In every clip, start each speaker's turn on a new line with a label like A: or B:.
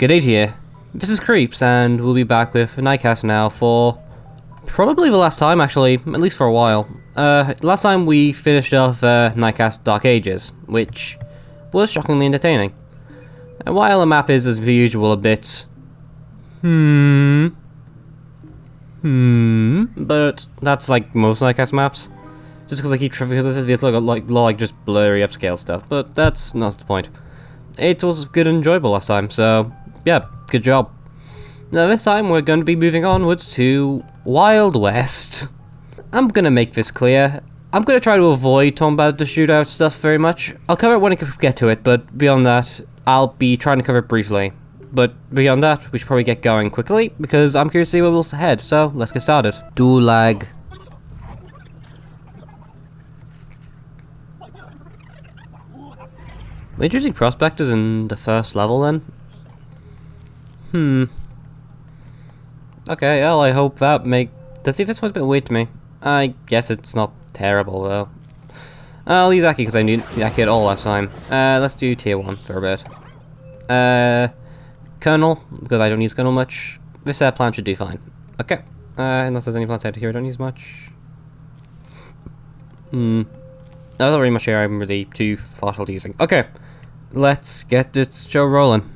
A: Good day to you. This is Creeps, and we'll be back with Nightcast now for probably the last time, actually, at least for a while. Last time we finished off Nightcast Dark Ages, which was shockingly entertaining. And while the map is, as per usual, a bit... but that's like most Nightcast maps. Just because I keep because it's like just blurry upscale stuff, but that's not the point. It was good and enjoyable last time, so yeah, good job. Now this time we're going to be moving onwards to Wild West. I'm going to make this clear. I'm going to try to avoid talking about the shootout stuff very much. I'll cover it when I get to it, but beyond that, I'll be trying to cover it briefly. But beyond that, we should probably get going quickly, because I'm curious to see where we'll head, so let's get started. Dulag. Interesting prospectors in the first level then? Okay, well, I hope that Let's see if this one's a bit weird to me. I guess it's not terrible, though. I'll use Aki because I knew Aki at all last time. Let's do tier 1 for a bit. Colonel, because I don't use Colonel much. This plant should do fine. Okay. Unless there's any plants out here I don't use much. There's not really much here I'm really too partial to using. Okay. Let's get this show rolling.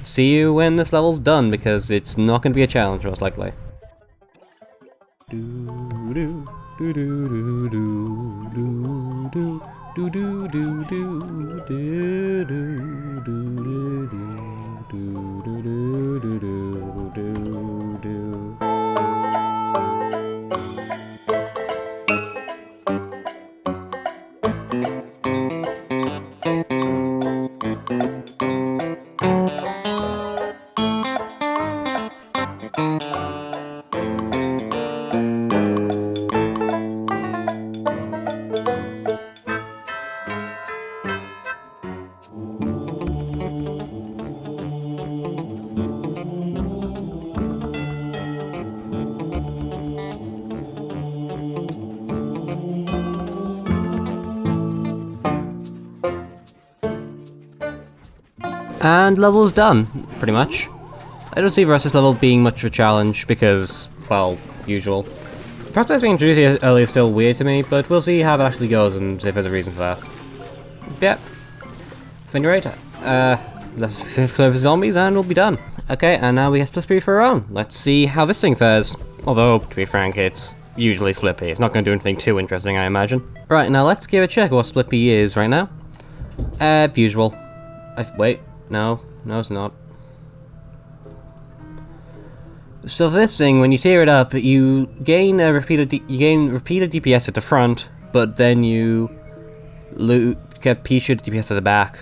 A: See you when this level's done, because it's not going to be a challenge, most likely. And level's done, pretty much. I don't see the rest of this level being much of a challenge because, well, usual. Perhaps being introduced here earlier is still weird to me, but we'll see how that actually goes and if there's a reason for that. Yep. Finger rate. Let's clear the zombies and we'll be done. Okay, and now we get Split P for our own. Let's see how this thing fares. Although, to be frank, it's usually Split P. It's not going to do anything too interesting, I imagine. Right, now let's give a check of what Split P is right now. Usual. Wait. No, it's not. So this thing, when you tear it up, you gain repeated DPS at the front, but then you get P-shoot DPS at the back.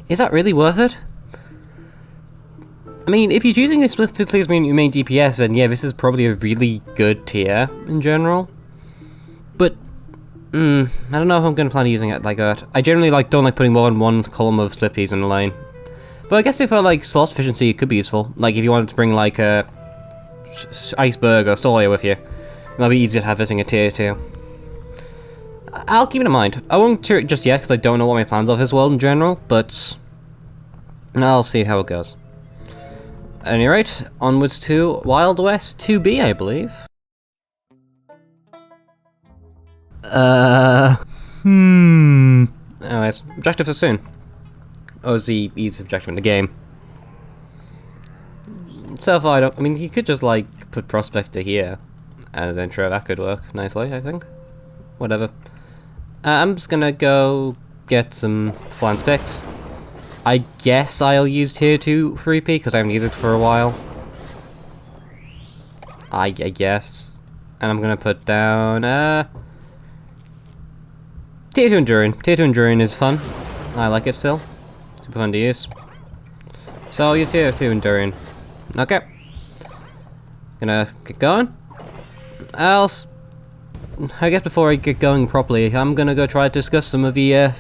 A: Is that really worth it? I mean, if you're choosing a split as your main DPS, then yeah, this is probably a really good tier in general. But I don't know if I'm going to plan on using it like that. I generally don't like putting more than one column of split peas in the lane. But I guess if for slot efficiency, it could be useful. Like if you wanted to bring like a iceberg or Stolia with you, it might be easier to have this in a tier 2. I'll keep it in mind. I won't tier it just yet because I don't know what my plans are for this world in general, but I'll see how it goes. At any rate, onwards to Wild West 2B, I believe. Anyways, objective for soon. Oh, it's the easiest objective in the game. So far, I mean, you could just, put Prospector here. And then sure, that could work nicely, I think. Whatever. I'm just gonna go get some plants picked. I guess I'll use tier 2 3P, because I haven't used it for a while. I guess. And I'm gonna put down, tier 2 Enduring. Tier 2 Enduring is fun. I like it still. Super fun to use. So I'll use tier 2 Enduring. Okay. Gonna get going. Else, I guess before I get going properly, I'm gonna go try to discuss some of the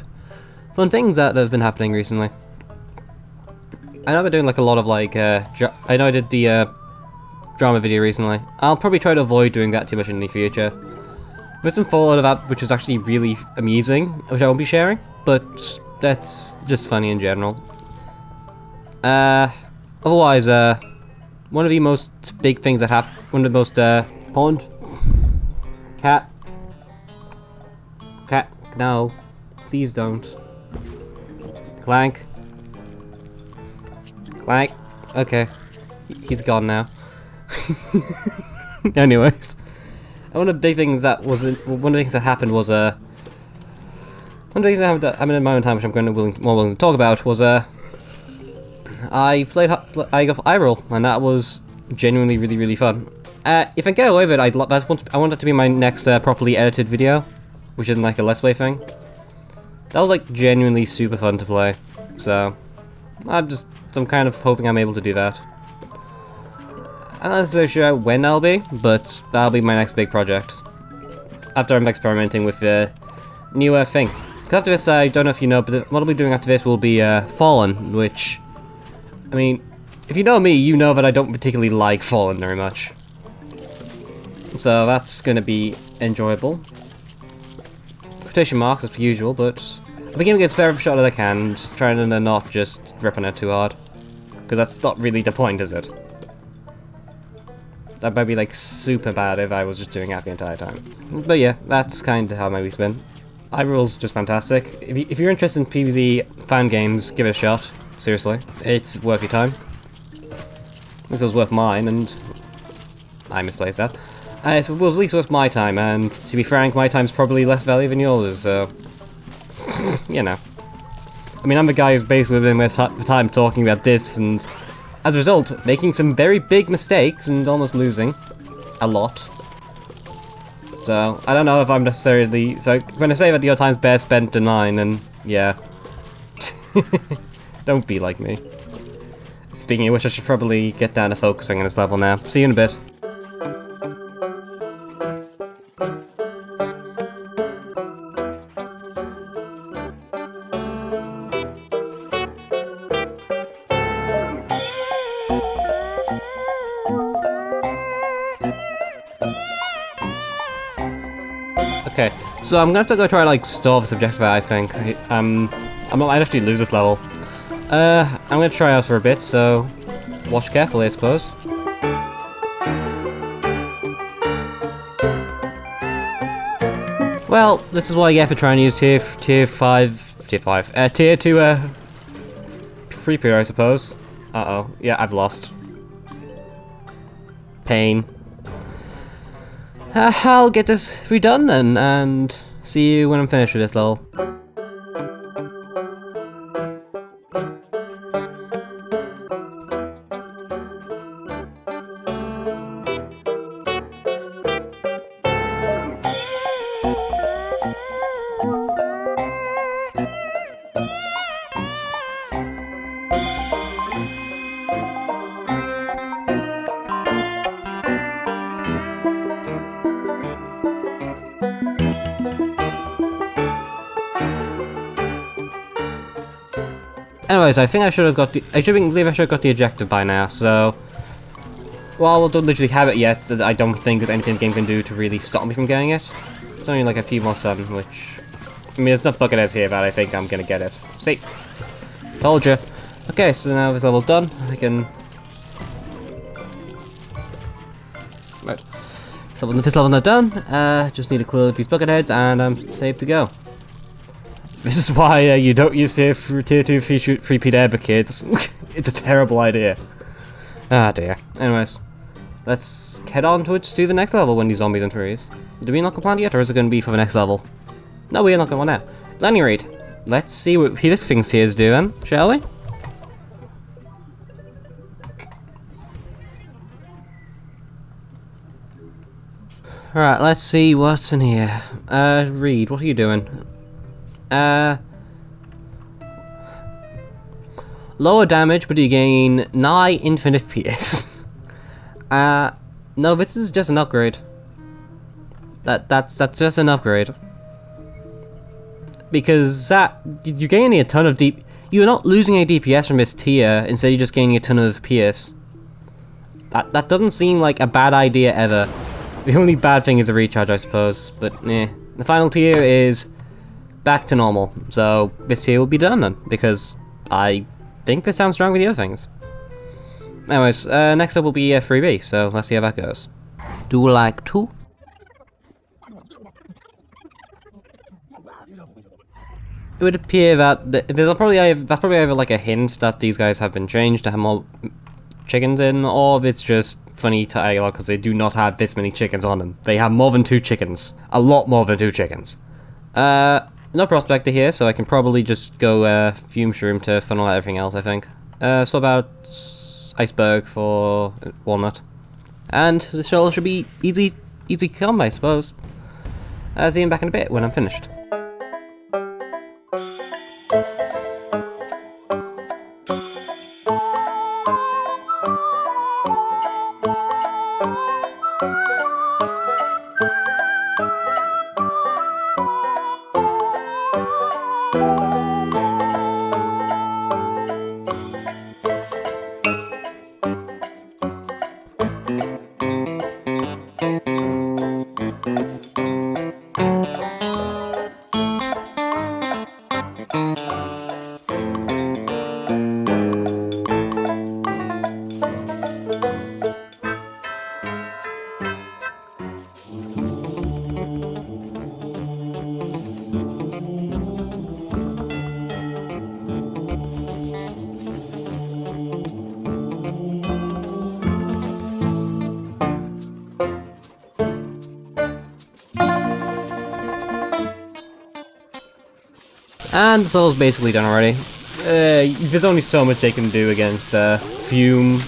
A: fun things that have been happening recently. I know I've been doing a lot of I know I did the drama video recently. I'll probably try to avoid doing that too much in the future. There's some fallout of that which was actually really amusing, which I won't be sharing, but that's just funny in general. Otherwise, one of the most big things that happened, one of the most important... Cat, no, please don't. Clank. Okay, he's gone now. Anyways, one of the big things that happened was one of the things that happened in my own time, which I'm going to more willing to talk about, was I got iRoll, and that was genuinely really fun. If I get away with it, I want it to be my next properly edited video, which isn't like a Let's Play thing. That was like genuinely super fun to play, so I'm kind of hoping I'm able to do that. I'm not so sure when that'll be, but that'll be my next big project. After I'm experimenting with the new thing. Because after this, I don't know if you know, but what I'll be doing after this will be Fallen, which, I mean, if you know me, you know that I don't particularly like Fallen very much. So that's going to be enjoyable. Quotation marks as per usual, but I'm beginning to get as fair of a shot as I can, and trying to not just rip on it too hard. Because that's not really the point, is it? That might be like super bad if I was just doing that the entire time. But yeah, that's kind of how my week's been. iRoll's just fantastic. If you're interested in PvZ fan games, give it a shot. Seriously, it's worth your time. This was worth mine, and I misplaced that. It was at least worth my time, and to be frank, my time's probably less valuable than yours, so... you know. I mean, I'm the guy who's basically been the time talking about this, and as a result, making some very big mistakes and almost losing a lot. So, I don't know if I'm necessarily... So, when I say that your time's best spent than mine, then, yeah. Don't be like me. Speaking of which, I should probably get down to focusing on this level now. See you in a bit. Okay, so I'm gonna have to go try to like stall this objective out, I think. I might actually lose this level. I'm gonna try out for a bit, so watch carefully, I suppose. Well, this is what I get for trying to use tier 2 free period, I suppose. Uh-oh, yeah, I've lost. Pain. I'll get this redone then, and see you when I'm finished with this level. Anyways, I think I should have got the... I believe I should have got the objective by now, so... While we don't literally have it yet, I don't think there's anything the game can do to really stop me from getting it. It's only like a few more sun, which... I mean, there's enough bucketheads here that I think I'm gonna get it. See? Told you. Okay, so now this level's done, I can... Right. So this level's not done, just need to clear these bucketheads and I'm safe to go. This is why you don't use tier 2 free P ever, kids. It's a terrible idea. Ah dear. Anyways, let's head on to the next level when these zombies and trees. Do we unlock a plan yet, or is it going to be for the next level? No, we unlock one now. At any rate, let's see what this thing's here is doing, shall we? Alright, let's see what's in here. Reed, what are you doing? Lower damage, but you gain nigh infinite PS. No, this is just an upgrade. That's just an upgrade. Because you're gaining a ton of you're not losing any DPS from this tier, instead you're just gaining a ton of PS. That doesn't seem like a bad idea ever. The only bad thing is the recharge, I suppose, but eh. The final tier is back to normal. So this here will be done then, because I think this sounds strong with the other things. Anyways, next up will be 3B, so let's see how that goes. Do you like to? It would appear that that's probably either like a hint that these guys have been changed to have more chickens in, or it's just funny dialogue because they do not have this many chickens on them. They have more than 2 chickens. A lot more than 2 chickens. No prospector here, so I can probably just go fume shroom to funnel out everything else, I think. So about iceberg for walnut. And the show should be easy come, I suppose. See you back in a bit when I'm finished. And this level's basically done already. There's only so much they can do against Fume,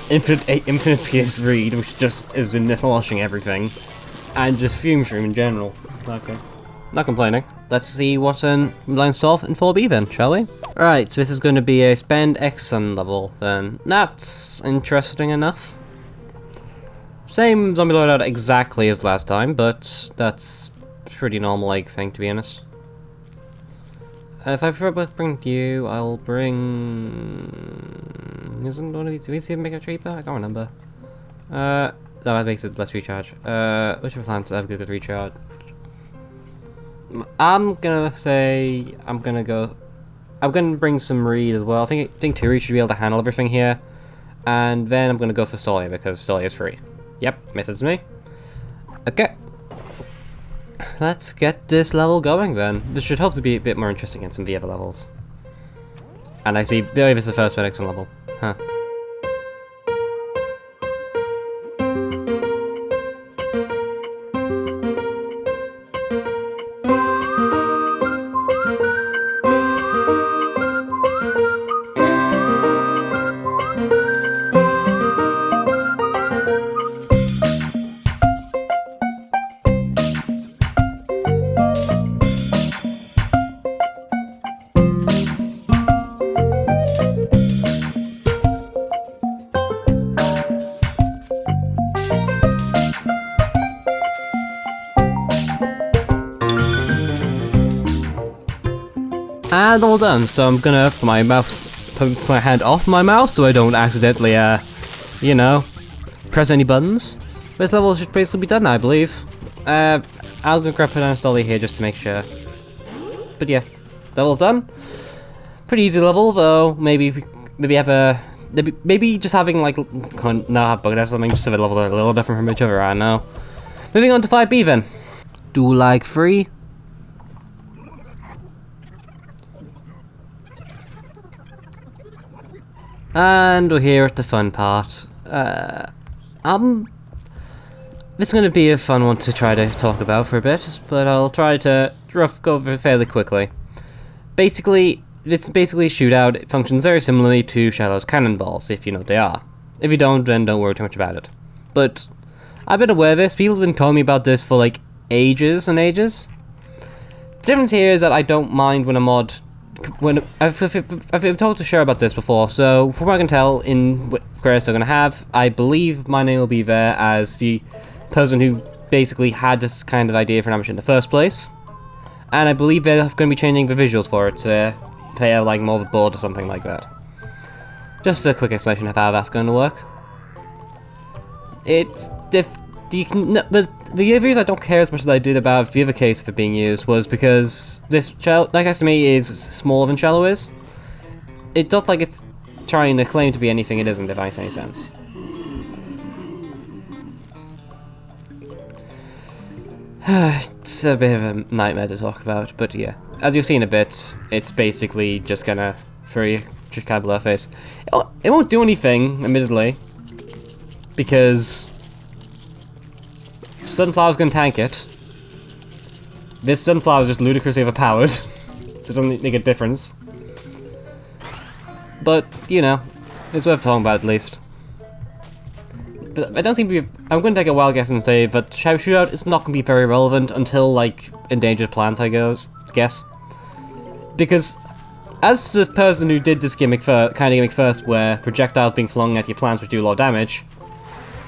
A: Infinite PS Read, which just has been demolishing everything, and just Fume Shroom in general. Okay. Not complaining. Let's see what's in line solve in 4B then, shall we? Alright, so this is going to be a spend X Sun level then. That's interesting enough. Same zombie loadout exactly as last time, but that's pretty normal like thing to be honest. If I prefer to bring you, I'll bring... Isn't one of these... Do we see him make it cheaper? I can't remember. No, that makes it less recharge. Which of the plants have good recharge? I'm gonna say... I'm gonna bring some Reed as well. I think 2 Reed should be able to handle everything here. And then I'm gonna go for Stolia, because Stolia is free. Yep, methods me. Okay. Let's get this level going then. This should hopefully be a bit more interesting than some of the other levels. And I see, I believe this is the first Medicine level. Huh. And all done, so I'm gonna put my hand off my mouth so I don't accidentally, you know, press any buttons. This level should basically be done now, I believe. I'll go grab it and install it here just to make sure. But yeah, level's done. Pretty easy level, though. Maybe have a... Maybe just having, like, now have bug or something, just so the levels are a little different from each other, I know. Moving on to 5B then. Do like 3. And we're here at the fun part. This is going to be a fun one to try to talk about for a bit, but I'll try to go over it fairly quickly. Basically, it's basically a shootout. It functions very similarly to Shadow's cannonballs, if you know what they are. If you don't, then don't worry too much about it. But I've been aware of this. People have been telling me about this for like ages and ages. The difference here is that I don't mind when a mod... I've talked to Cher about this before, so from what I can tell in what credits they're going to have, I believe my name will be there as the person who basically had this kind of idea for an ambush in the first place. And I believe they're going to be changing the visuals for it to play out like more of a board or something like that. Just a quick explanation of how that's going to work. The the other reason I don't care as much as I did about the other case for being used was because this Nightcast to me is smaller than Shallow is. It does like it's trying to claim to be anything it isn't, if that makes any sense. It's a bit of a nightmare to talk about, but yeah. As you'll see in a bit, it's basically just gonna throw you kind of below face. It won't do anything, admittedly, because Sunflower's gonna tank it. This Sunflower is just ludicrously overpowered, so it doesn't make a difference. But, you know, it's worth talking about at least. But I don't seem to be... I'm going to take a wild guess and say that Shootout is not going to be very relevant until, like, Endangered Plants, I guess. Because, as the person who did this kind of gimmick first, where projectiles being flung at your plants which do a lot of damage,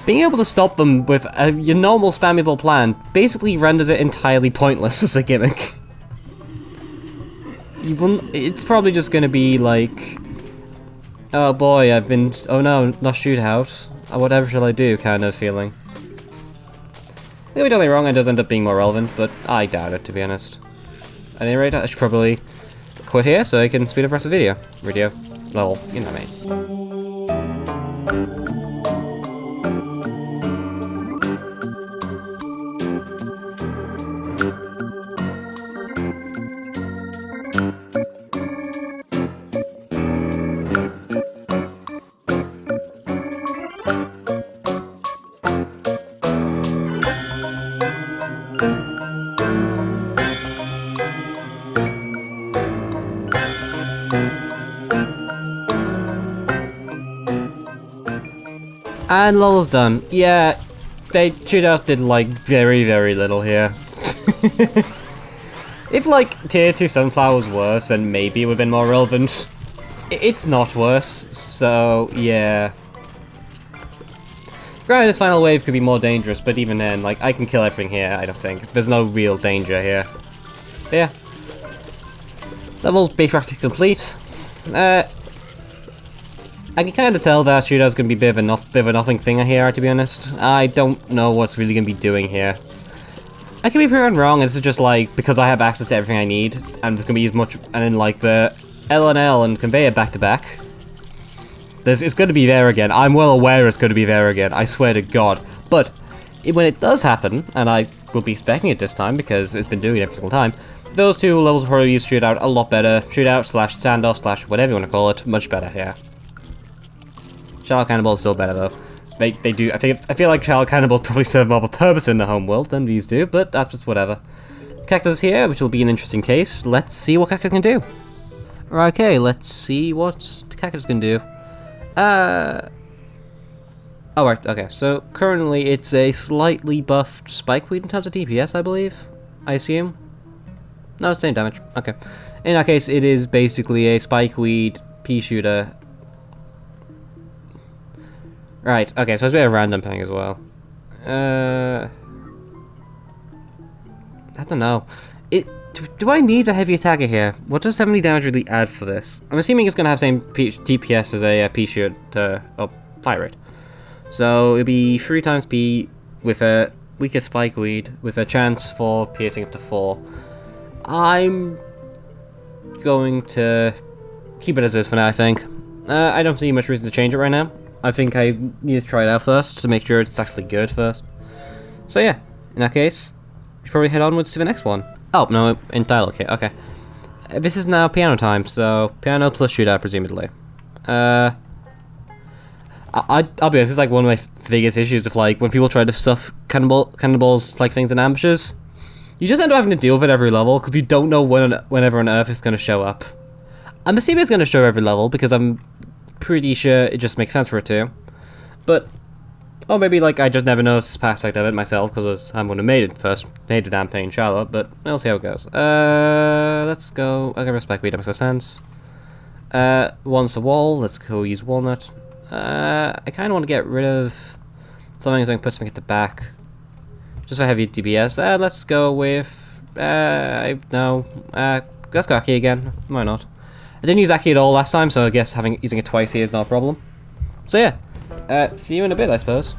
A: being able to stop them with your normal spammable plant basically renders it entirely pointless as a gimmick. It's probably just going to be like... Oh boy, oh no, not shootout. Whatever shall I do kind of feeling. Maybe don't get me wrong, it does end up being more relevant, but I doubt it, to be honest. At any rate, I should probably quit here so I can speed up the rest of the video. Well, you know what I mean. And lol's done. Yeah, Shootout did like very, very little here. If like tier 2 Sunflower was worse, then maybe it would have been more relevant. It's not worse, so yeah. Granted, this final wave could be more dangerous, but even then, like, I can kill everything here, I don't think. There's no real danger here. But yeah. Level's practically complete. I can kind of tell that Shootout's going to be a bit of a nothing thing here, to be honest. I don't know what's really going to be doing here. I could be proven wrong, this is just like, because I have access to everything I need, and there's going to be as much, and then like the L&L and conveyor back to back. It's going to be there again. I'm well aware it's going to be there again, I swear to God. But when it does happen, and I will be expecting it this time because it's been doing it every single time, those two levels will probably use Shootout a lot better. Shootout slash standoff slash whatever you want to call it, much better here. Shallow Cannonball is still better though. They do. I feel like Shallow Cannonball probably serve more of a purpose in the home world than these do, but that's just whatever. Cactus is here, which will be an interesting case. Let's see what Cactus can do. Okay, let's see what Cactus can do. Oh right, okay. So currently it's a slightly buffed Spikeweed in terms of DPS, I believe. I assume. No, it's same damage. Okay. In that case, it is basically a Spikeweed pea shooter. Right, okay, so it's a bit of a random thing as well. I don't know. Do I need a heavy attacker here? What does 70 damage really add for this? I'm assuming it's going to have same DPS as a pea shooter, fire rate. So it'll be 3 times P with a weaker Spikeweed with a chance for piercing up to 4. I'm going to keep it as is for now, I think. I don't see much reason to change it right now. I think I need to try it out first to make sure it's actually good first. So yeah, in that case, we should probably head onwards to the next one. Oh, no, in dialogue here, okay. This is now piano time, so piano plus shootout, presumably. I'll be honest, this is like one of my biggest issues with like, when people try to stuff cannonballs like things in ambushes. You just end up having to deal with it every level, because you don't know whenever on earth it's going to show up. I'm assuming it's going to show every level, because I'm pretty sure it just makes sense for it to. But, or maybe like I just never noticed this aspect of it myself because I'm the one who made the damn thing in Charlotte, but we'll see how it goes. Let's go, okay, respect, that makes no sense. One's the wall, let's go use walnut. I kind of want to get rid of something so I can put something at the back. Just for heavy DPS, let's go with, let's go Aki again, why not? I didn't use Aki at all last time, so I guess using it twice here is not a problem. So yeah, see you in a bit, I suppose.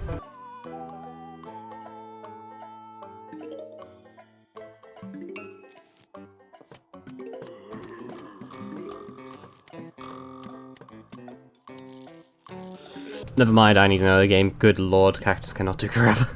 A: Never mind, I need another game. Good lord, Cactus cannot do crap.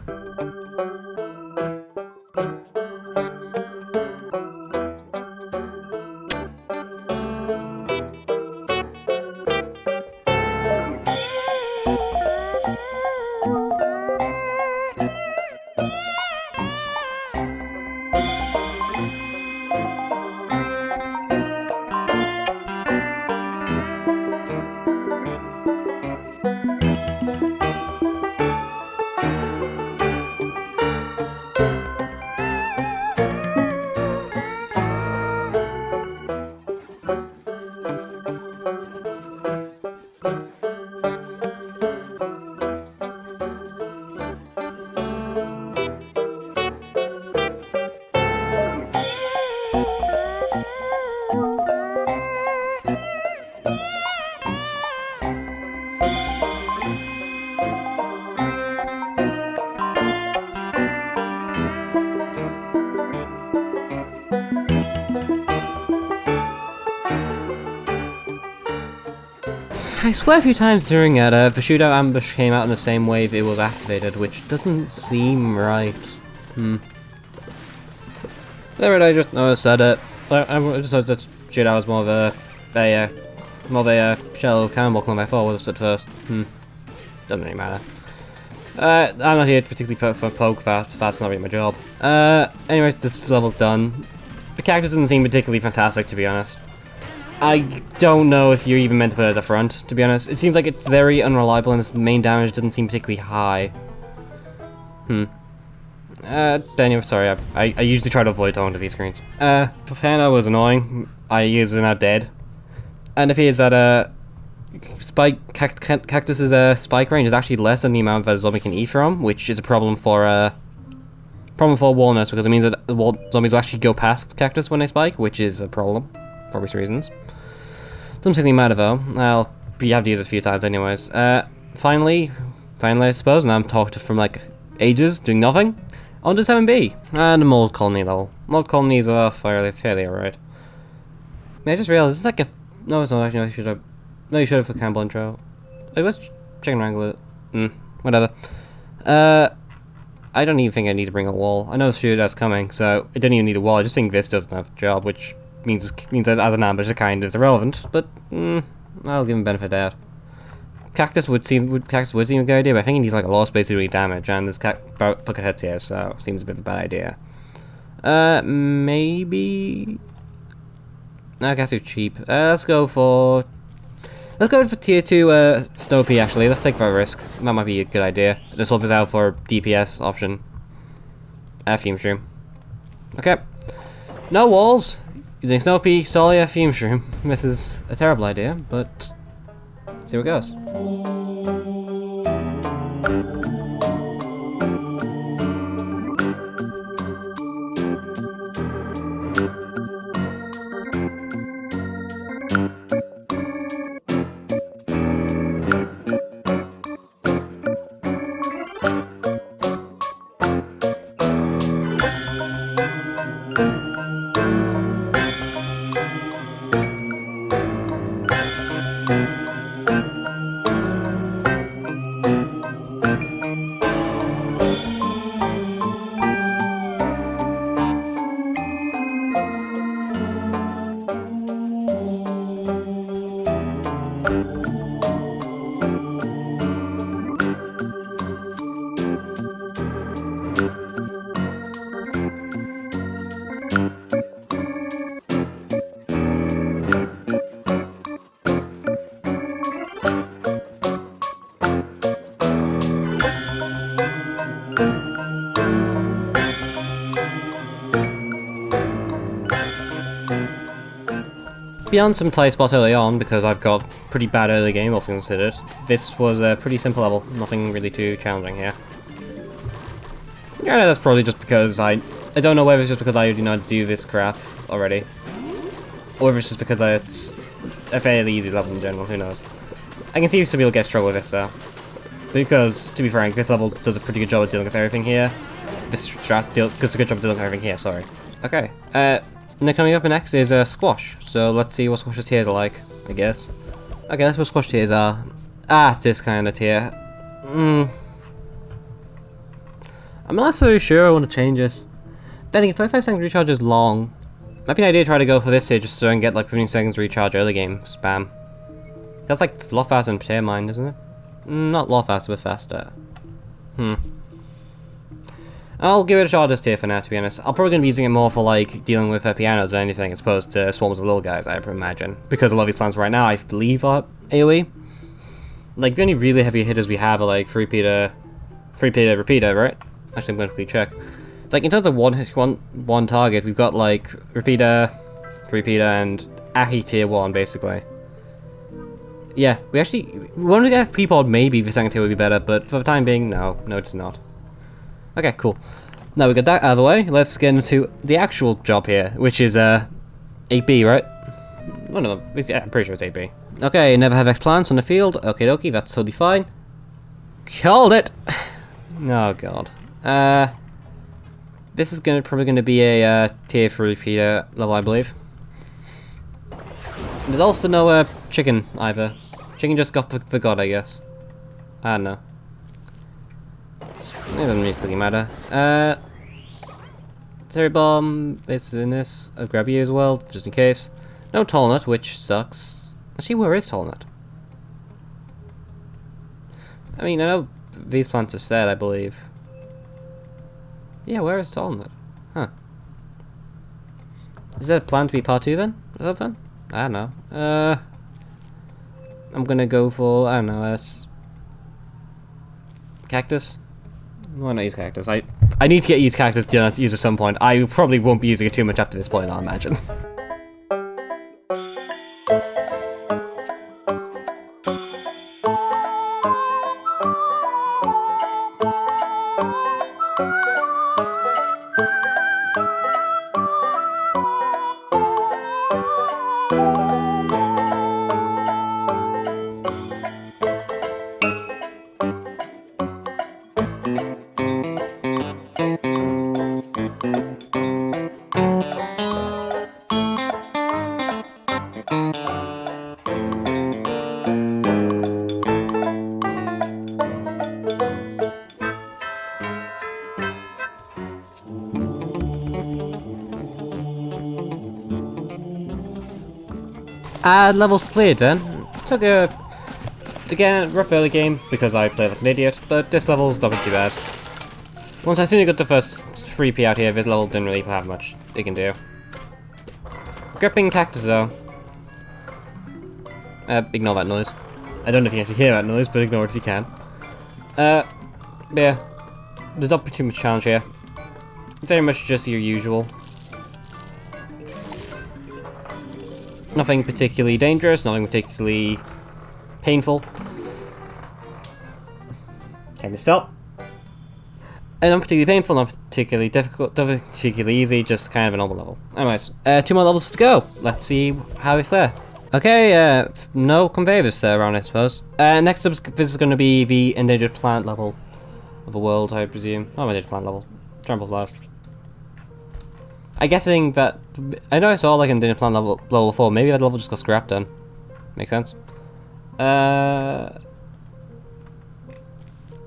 A: I swear a few times during it, the shootout ambush came out in the same wave it was activated, which doesn't seem right. Never mind, I just noticed that I just noticed that shootout was more of a shell cannonball clone I thought was at first. Doesn't really matter. I'm not here to particularly poke fast, that's not really my job. Anyways, this level's done. The Cactus doesn't seem particularly fantastic, to be honest. I don't know if you're even meant to put it at the front, to be honest. It seems like it's very unreliable and its main damage doesn't seem particularly high. Daniel, sorry, I usually try to avoid talking to these screens. Fafana was annoying. He is now dead. And it appears that, Cactus's spike range is actually less than the amount that a zombie can eat from, which is a problem for Walnuts, because it means that zombies will actually go past Cactus when they spike, which is a problem, for obvious reasons. Doesn't really matter though. We have to use it a few times anyways. Finally, I suppose, and I'm talked from like ages, doing nothing. On to 7B, and the mold colony level. Mold colonies are fairly alright. I just realized, it's like a... No, it's not actually, you should have for Campbell intro. Wait, what's chicken wrangle it? Whatever. I don't even think I need to bring a wall. I know the shootout's coming, so I don't even need a wall. I just think this doesn't have a job, which means that as an ambush it kind of is irrelevant, but I'll give him benefit of the doubt. Cactus would seem a good idea, but I think he needs like a lot of space to do any damage, and there's bucket heads here, so seems a bit of a bad idea. Maybe... No, I guess too cheap. Let's go for tier 2 Snow Pea actually. Let's take that risk. That might be a good idea. Just swap this out for DPS option. Fume Shroom. Okay. No walls. Using Snow Pea, Solia, Fume Shroom. This is a terrible idea, but let's see where it goes. Beyond some tight spots early on, because I've got pretty bad early game, all things considered, this was a pretty simple level, nothing really too challenging here. Yeah, that's probably just because I don't know whether it's just because I do not do this crap already, or if it's just because it's a fairly easy level in general, who knows. I can see some people get struggle with this though, because, to be frank, this level does a pretty good job of dealing with everything here. This strat does a good job of dealing with everything here, sorry. Okay, and then coming up next is Squash, so let's see what Squash's tiers are like, I guess. Okay, that's what Squash tiers are. Ah, this kind of tier. I'm not so sure I want to change this. Then again, 45 seconds recharge is long. Might be an idea to try to go for this here just so I can get like 15 seconds recharge early game spam. That's like a lot faster than tier mine, isn't it? Not a lot faster, but faster. I'll give it a shot this tier for now, to be honest. I'm probably going to be using it more for like dealing with pianos than anything as opposed to swarms of little guys, I imagine. Because a lot of these plans right now, I believe, are AoE. Like, the only really heavy hitters we have are like 3-peter, repeater, right? Actually, I'm going to quickly check. It's like, in terms of one target, we've got like repeater, 3-peter, and Ahi tier 1, basically. Yeah, we wanted to get P-pod maybe the second tier would be better, but for the time being, no, it's not. Okay, cool. Now we got that out of the way, let's get into the actual job here, which is 8B, right? Oh no, yeah, I'm pretty sure it's 8B. Okay, never have X plants on the field. Okay, dokie, that's totally fine. Called it! Oh god. This is probably gonna be a tier 3 repeater level, I believe. There's also no chicken either. Chicken just got the god, I guess. I don't know. It doesn't really matter. Terry bomb. This in this. I'll grab you as well, just in case. No tall nut, which sucks. Actually, where is tall nut? I mean, I know these plants are set, I believe. Yeah, where is tall nut? Huh. Is that a plan to be part 2 then? Is that fun? I don't know. I'm gonna go for, I don't know, Cactus? Why not use Cactus? I need to get used Cactus to use at some point. I probably won't be using it too much after this point, I'll imagine. Levels cleared then. Took a rough early game because I played like an idiot, but this level's not too bad. Once I soon got the first 3P out here, this level didn't really have much it can do. Gripping Cactus though. Ignore that noise. I don't know if you actually hear that noise, but ignore it if you can. Yeah. There's not too much challenge here. It's very much just your usual. Nothing particularly dangerous, nothing particularly painful. Can you stop? And not particularly painful, not particularly difficult, not particularly easy, just kind of a normal level. Anyways, 2 more levels to go. Let's see how we fare. Okay, no conveyors around, I suppose. Next up, this is going to be the Endangered Plant level of the world, I presume. Oh, Endangered Plant level. Trample's last. I'm guessing that I know I saw like an Endangered Plant level 4. Maybe that level just got scrapped then. Makes sense. I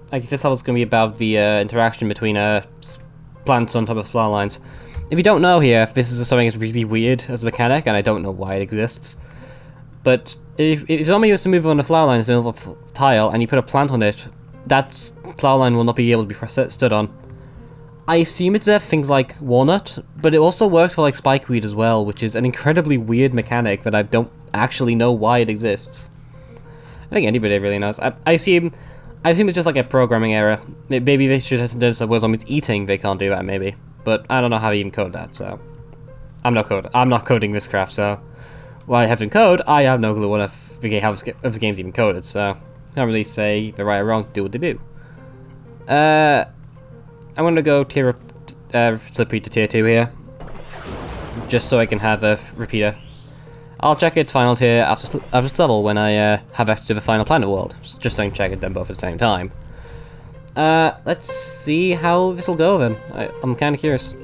A: guess this level's gonna be about the interaction between plants on top of flower lines. If you don't know here, if this is something that's really weird as a mechanic, and I don't know why it exists, but if somebody was to move on a flower line in the middle of a tile and you put a plant on it, that flower line will not be able to be stood on. I assume it's things like walnut, but it also works for like spikeweed as well, which is an incredibly weird mechanic that I don't actually know why it exists. I think anybody really knows. I assume it's just like a programming error. Maybe they should have done so where zombies eating, they can't do that maybe. But I don't know how you even code that, so I'm not coding this crap, so while I have to code, I have no clue if the game's even coded, so can't really say they're right or wrong, do what they do. I'm gonna go repeat to tier 2 here, just so I can have a repeater. I'll check its final tier after this level when I have access to the final planet world, just so I can check them both at the same time. Let's see how this will go then. I'm kind of curious.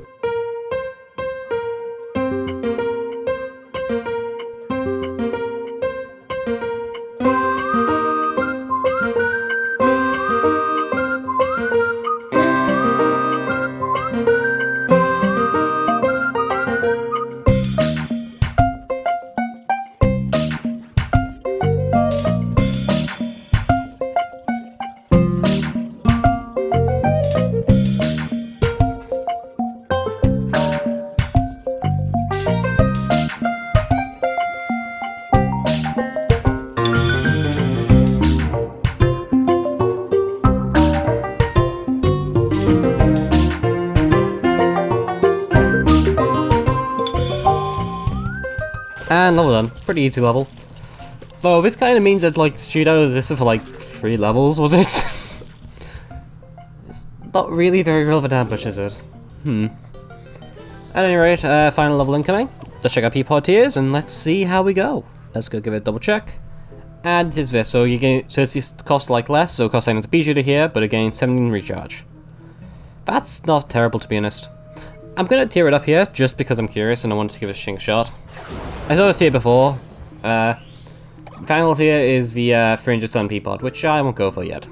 A: final level done. Pretty easy level. Though this kind of means that like shootout this for like 3 levels, was it? It's not really very relevant that much, is it? At any rate, final level incoming. Let's check our Peapod tiers and let's see how we go. Let's go give it a double check. And it's this, so you gain, so it costs like less, so it costs 9 to pea shooter here, but it gains 17 recharge. That's not terrible, to be honest. I'm gonna tier it up here just because I'm curious and I wanted to give it a shot. I saw this tier before. Final tier is the 300 Sun Peapod, which I won't go for yet.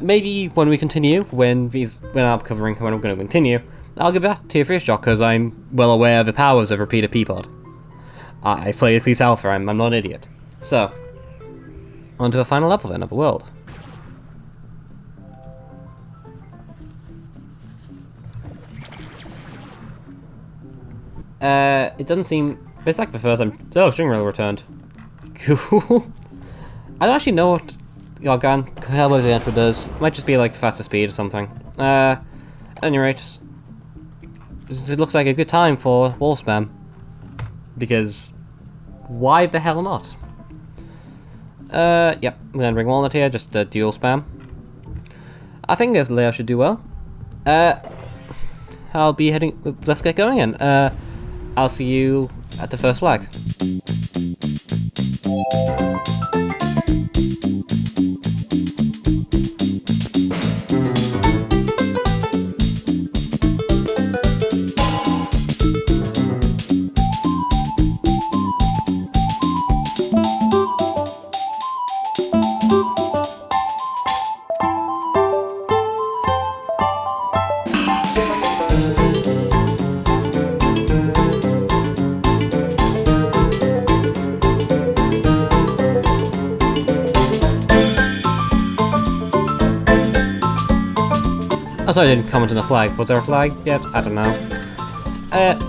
A: Maybe when we continue, when I'm going to continue, I'll give that tier 3 a shot because I'm well aware of the powers of repeater Peapod. I play Eccles Alpha, I'm not an idiot. So, on to the final level then of the world. It doesn't seem... It's like the first time... Oh, string rail returned. Cool. I don't actually know what Endangered does. Might just be like faster speed or something. At any rate, it looks like a good time for wall spam. Because why the hell not? Yep, I'm gonna bring Walnut here, just dual spam. I think this layer should do well. I'll be heading... Let's get going in. I'll see you at the first flag. Oh, sorry, I didn't comment on the flag. Was there a flag yet? I don't know.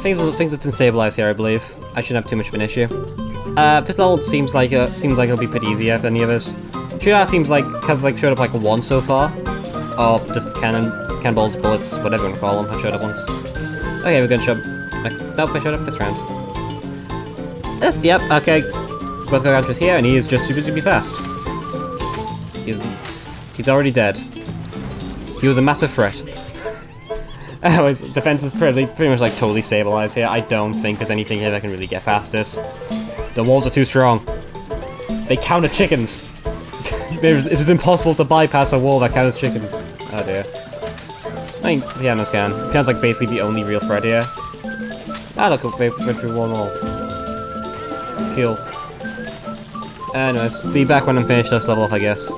A: Things have been stabilized here, I believe. I shouldn't have too much of an issue. This level seems like it'll be pretty easier than the others. Shootout seems like has like showed up like once so far, or just cannonballs, bullets, whatever you want to call them. Have showed up once. Okay, we're gonna show. Nope, I showed up this round. Yep. Okay. Let's go down to here, and he is just super fast. He's already dead. He was a massive threat. His defense is pretty much like totally stabilized here. I don't think there's anything here that can really get past this. The walls are too strong. They counter chickens. It is impossible to bypass a wall that counters chickens. Oh dear. I mean, pianos can. Piano's like basically the only real threat here. Ah, look, we went through one wall. Cool. Anyways, be back when I'm finished this level, I guess.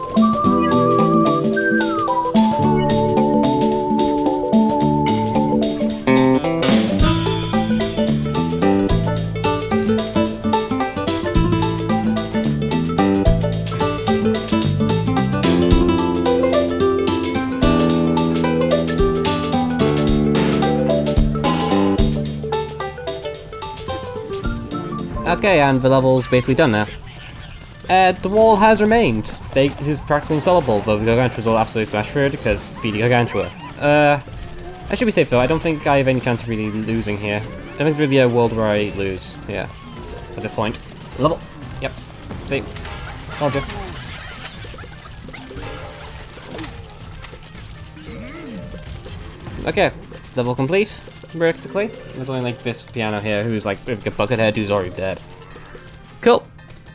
A: Okay, and the level's basically done now. The wall has remained. It is practically unstoppable, though the Gargantua will absolutely smash through it because speedy Gargantua. I should be safe though, I don't think I have any chance of really losing here. I don't think it's really a world where I lose, yeah, at this point. Level! Yep. See. Told you. Okay, level complete. Practically. There's only like this piano here who's like with a buckethead who's already dead. Cool.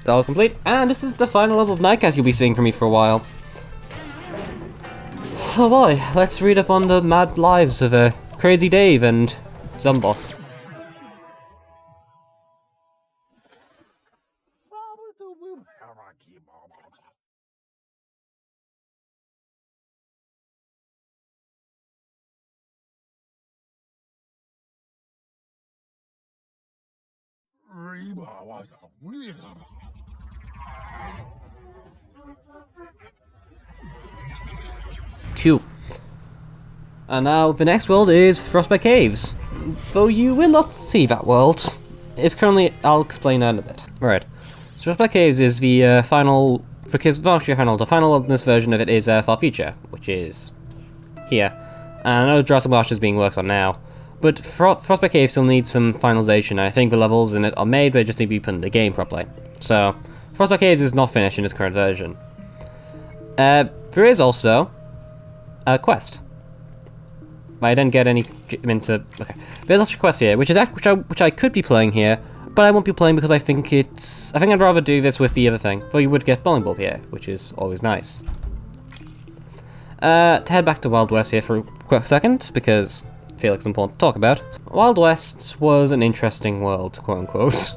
A: All complete. And this is the final level of Nightcast you'll be seeing from me for a while. Oh boy, let's read up on the mad lives of Crazy Dave and Zomboss. Cool. And now the next world is Frostbite Caves. Though you will not see that world. It's currently... I'll explain that in a bit. Right. So Frostbite Caves is the final... The final of this version of it is Far Future, which is here. And I know Jurassic Marsh is being worked on now, But Frostbite Cave still needs some finalization, and I think the levels in it are made, but they just need to be put in the game properly. So, Frostbite Caves is not finished in its current version. There is also a quest. I didn't get any into... Okay. There's also a quest here, which I could be playing here, but I won't be playing because I think I'd rather do this with the other thing. Though you would get bowling ball here, which is always nice. To head back to Wild West here for a quick second, because I feel like it's important to talk about. Wild West was an interesting world, quote unquote.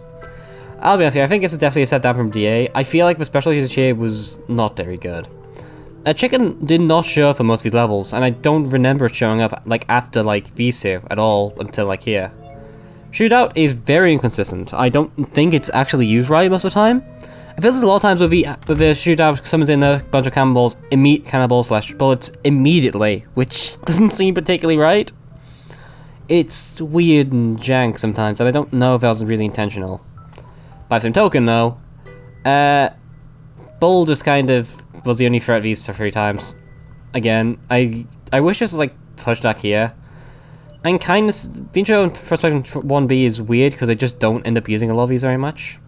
A: I'll be honest here, I think it's definitely a step down from DA. I feel like the special usage here was not very good. A chicken did not show up for most of these levels, and I don't remember it showing up like after like these two at all until like here. Shootout is very inconsistent. I don't think it's actually used right most of the time. I feel there's a lot of times with the shootout summons in a bunch of cannonballs bullets immediately, which doesn't seem particularly right. It's weird and jank sometimes, and I don't know if that was really intentional. By the same token, though, Bull just kind of was the only threat these 3 times. Again, I wish this was like pushed back here. And kind of the intro in Frostbite 1B is weird because they just don't end up using a lot of these very much.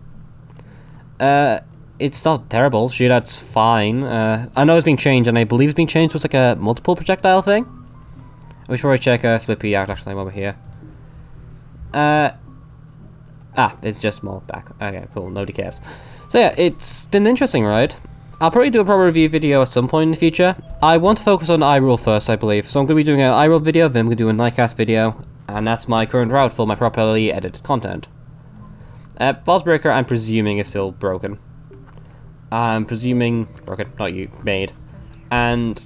A: It's not terrible. Shootout's fine. I know it's being changed, and I believe it's being changed to it's like a multiple projectile thing. We should probably check Split P out actually while we're here. It's just more back. Okay, cool. Nobody cares. So yeah, it's been an interesting ride. I'll probably do a proper review video at some point in the future. I want to focus on iRule first, I believe. So I'm going to be doing an iRule video, then I'm going to do a Nightcast video, and that's my current route for my properly edited content. Bossbreaker, I'm presuming is still broken. I'm presuming... broken, not you, made. And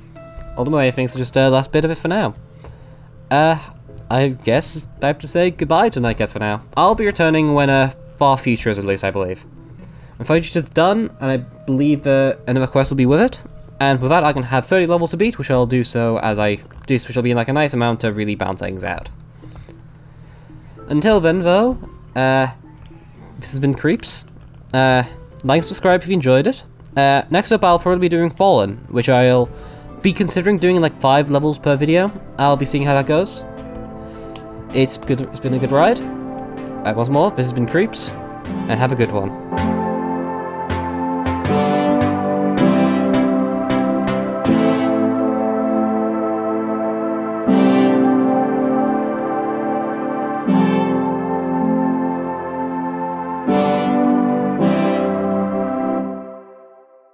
A: ultimately, I think it's just the last bit of it for now. I guess I have to say goodbye to Nightcast for now. I'll be returning when Far Future is released, I believe. When Far Future is done, and I believe another quest will be with it. And with that, I can have 30 levels to beat, which I'll do so as I do, which will be like a nice amount to really balance things out. Until then, though, this has been Creeps. Like and subscribe if you enjoyed it. Next up, I'll probably be doing Fallen, which I'll be considering doing like 5 levels per video. I'll be seeing how that goes. It's good. It's been a good ride. Once more, this has been Creeps, and have a good one.